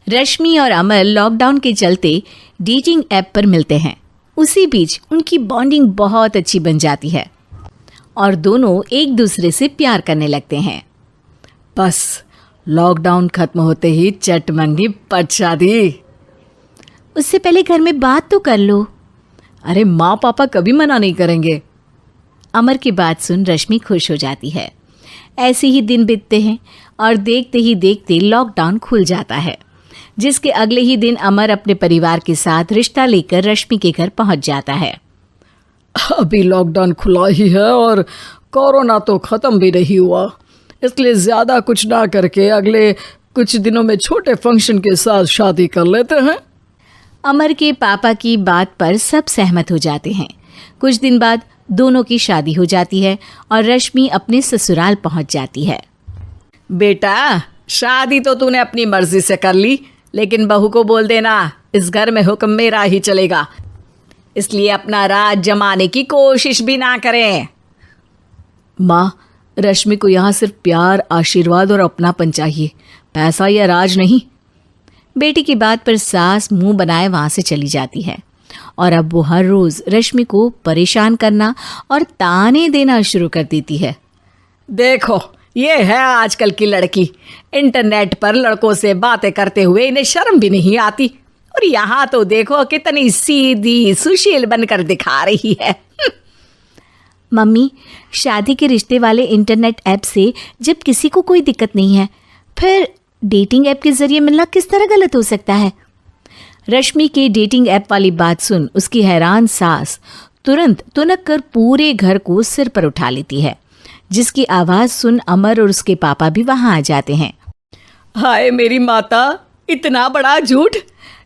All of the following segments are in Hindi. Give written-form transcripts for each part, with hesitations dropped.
रश्मि और अमर लॉकडाउन के चलते डेटिंग ऐप पर मिलते हैं। उसी बीच उनकी बॉन्डिंग बहुत अच्छी बन जाती है और दोनों एक दूसरे से प्यार करने लगते हैं। बस लॉकडाउन खत्म होते ही चट मंगी पट शादी। उससे पहले घर में बात तो कर लो। अरे माँ पापा कभी मना नहीं करेंगे। अमर की बात सुन रश्मि खुश हो जाती है। ऐसे ही दिन बीतते हैं और देखते ही देखते लॉकडाउन खुल जाता है, जिसके अगले ही दिन अमर अपने परिवार के साथ रिश्ता लेकर रश्मि के घर पहुंच जाता है। अभी लॉकडाउन खुला ही है और कोरोना तो ख़त्म भी नहीं हुआ, इसलिए ज़्यादा कुछ ना करके अगले कुछ दिनों में छोटे फंक्शन के साथ शादी कर लेते हैं। अमर के पापा की बात पर सब सहमत हो जाते हैं। कुछ दिन बाद दोनों की शादी हो जाती है और रश्मि अपने ससुराल पहुंच जाती है। बेटा, शादी तो तूने अपनी मर्जी से कर ली, लेकिन बहू को बोल देना इस घर में हुक्म मेरा ही चलेगा, इसलिए अपना राज जमाने की कोशिश भी ना करें। माँ, रश्मि को यहाँ सिर्फ प्यार, आशीर्वाद और अपनापन चाहिए, पैसा या राज नहीं। बेटी की बात पर सास मुंह बनाए वहाँ से चली जाती है और अब वो हर रोज़ रश्मि को परेशान करना और ताने देना शुरू कर देती है। देखो, ये है आजकल की लड़की, इंटरनेट पर लड़कों से बातें करते हुए इन्हें शर्म भी नहीं आती, और यहाँ तो देखो कितनी सीधी सुशील बनकर दिखा रही है। मम्मी, शादी के रिश्ते वाले इंटरनेट ऐप से जब किसी को कोई दिक्कत नहीं है, फिर डेटिंग ऐप के जरिए मिलना किस तरह गलत हो सकता है? रश्मि के डेटिंग ऐप वाली बात सुन उसकी हैरान सास तुरंत तुनक कर पूरे घर को सिर पर उठा लेती है, जिसकी आवाज़ सुन अमर और उसके पापा भी वहाँ आ जाते हैं। हाय मेरी माता, इतना बड़ा झूठ!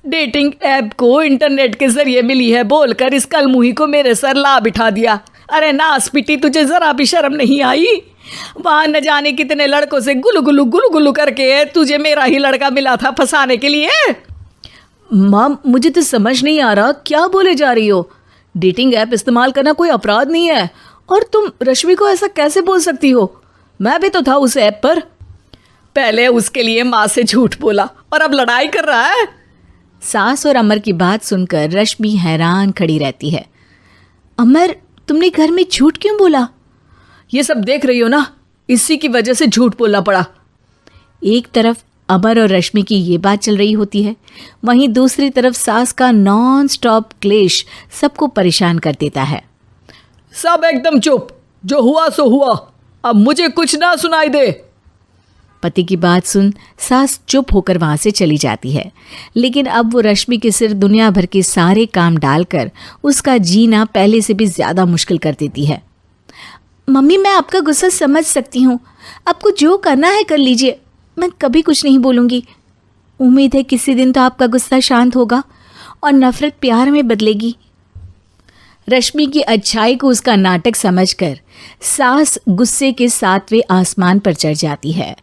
डेटिंग ऐप को इंटरनेट के जरिए मिली है बोलकर इस कलमुही को मेरे सर ला बिठा दिया। अरे नास पिटी, तुझे जरा भी शर्म नहीं आई? वहाँ न जाने कितने लड़कों से गुलू गुलू करके तुझे मेरा ही लड़का मिला था फंसाने के लिए। माँ, मुझे तो समझ नहीं आ रहा क्या बोले जा रही हो। डेटिंग ऐप इस्तेमाल करना कोई अपराध नहीं है, और तुम रश्मि को ऐसा कैसे बोल सकती हो? मैं भी तो था उस ऐप पर। पहले उसके लिए माँ से झूठ बोला और अब लड़ाई कर रहा है। सास और अमर की बात सुनकर रश्मि हैरान खड़ी रहती है। अमर, तुमने घर में झूठ क्यों बोला? ये सब देख रही हो ना, इसी की वजह से झूठ बोलना पड़ा। एक तरफ अमर और रश्मि की ये बात चल रही होती है, वहीं दूसरी तरफ सास का नॉन स्टॉप क्लेश सबको परेशान कर देता है। सब एकदम चुप, जो हुआ सो हुआ, अब मुझे कुछ ना सुनाई दे। पति की बात सुन सास चुप होकर वहाँ से चली जाती है, लेकिन अब वो रश्मि के सिर दुनिया भर के सारे काम डालकर उसका जीना पहले से भी ज़्यादा मुश्किल कर देती है। मम्मी, मैं आपका गुस्सा समझ सकती हूँ, आपको जो करना है कर लीजिए, मैं कभी कुछ नहीं बोलूँगी। उम्मीद है किसी दिन तो आपका गुस्सा शांत होगा और नफ़रत प्यार में बदलेगी। रश्मि की अच्छाई को उसका नाटक समझकर सास गुस्से के 7वें आसमान पर चढ़ जाती है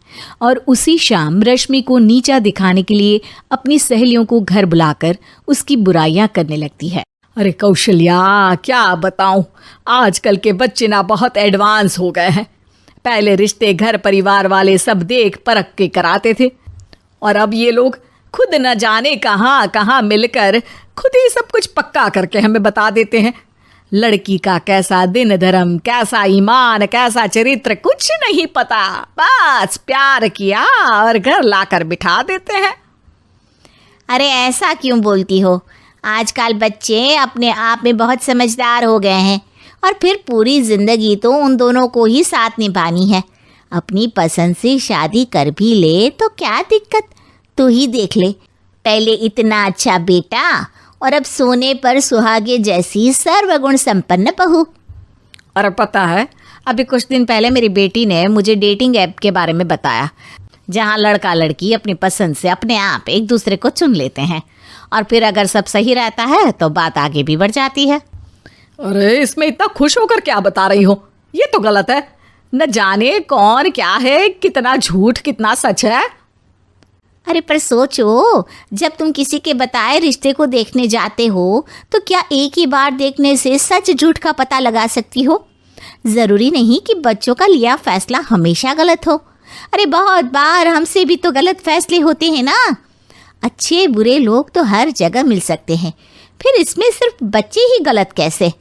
और उसी शाम रश्मि को नीचा दिखाने के लिए अपनी सहेलियों को घर बुलाकर उसकी बुराइयां करने लगती है। अरे कौशल्या, क्या बताऊं, आजकल के बच्चे ना बहुत एडवांस हो गए हैं। पहले रिश्ते घर परिवार वाले सब देख परख के कराते थे, और अब ये लोग खुद न जाने कहाँ कहाँ मिलकर खुद ही सब कुछ पक्का करके हमें बता देते हैं। लड़की का कैसा दिन धर्म, कैसा ईमान, कैसा चरित्र कुछ नहीं पता, बस प्यार किया और घर लाकर बिठा देते हैं। अरे ऐसा क्यों बोलती हो? आजकल बच्चे अपने आप में बहुत समझदार हो गए हैं, और फिर पूरी ज़िंदगी तो उन दोनों को ही साथ निभानी है। अपनी पसंद से शादी कर भी ले तो क्या दिक्कत? तू ही देख ले, पहले इतना अच्छा बेटा और अब सोने पर सुहागे जैसी सर्वगुण संपन्न बहू। और पता है, अभी कुछ दिन पहले मेरी बेटी ने मुझे डेटिंग ऐप के बारे में बताया, जहाँ लड़का लड़की अपनी पसंद से अपने आप एक दूसरे को चुन लेते हैं, और फिर अगर सब सही रहता है तो बात आगे भी बढ़ जाती है। अरे इसमें इतना खुश होकर क्या बता रही हो? ये तो गलत है। न जाने कौन क्या है, कितना झूठ कितना सच है। अरे पर सोचो, जब तुम किसी के बताए रिश्ते को देखने जाते हो तो क्या एक ही बार देखने से सच झूठ का पता लगा सकती हो? ज़रूरी नहीं कि बच्चों का लिया फैसला हमेशा गलत हो। अरे बहुत बार हमसे भी तो गलत फैसले होते हैं ना। अच्छे बुरे लोग तो हर जगह मिल सकते हैं, फिर इसमें सिर्फ बच्चे ही गलत कैसे?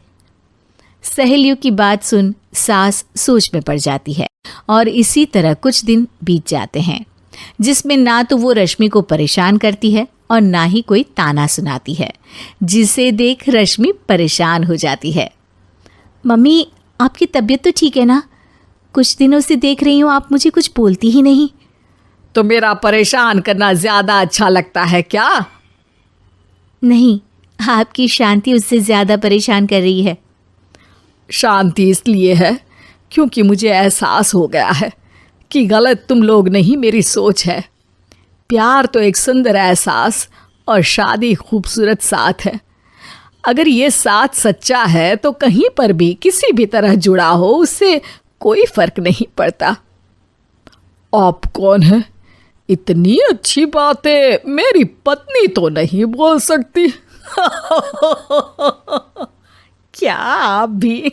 सहेलियों की बात सुन सास सोच में पड़ जाती है और इसी तरह कुछ दिन बीत जाते हैं, जिसमें ना तो वो रश्मि को परेशान करती है और ना ही कोई ताना सुनाती है, जिसे देख रश्मि परेशान हो जाती है। मम्मी, आपकी तबीयत तो ठीक है ना? कुछ दिनों से देख रही हूँ आप मुझे कुछ बोलती ही नहीं। तो मेरा परेशान करना ज्यादा अच्छा लगता है क्या? नहीं, आपकी शांति उससे ज्यादा परेशान कर रही है। शांति इसलिए है क्योंकि मुझे एहसास हो गया है कि गलत तुम लोग नहीं, मेरी सोच है। प्यार तो एक सुंदर एहसास और शादी खूबसूरत साथ है। अगर ये साथ सच्चा है तो कहीं पर भी किसी भी तरह जुड़ा हो, उससे कोई फर्क नहीं पड़ता। आप कौन है? इतनी अच्छी बातें मेरी पत्नी तो नहीं बोल सकती। क्या आप भी?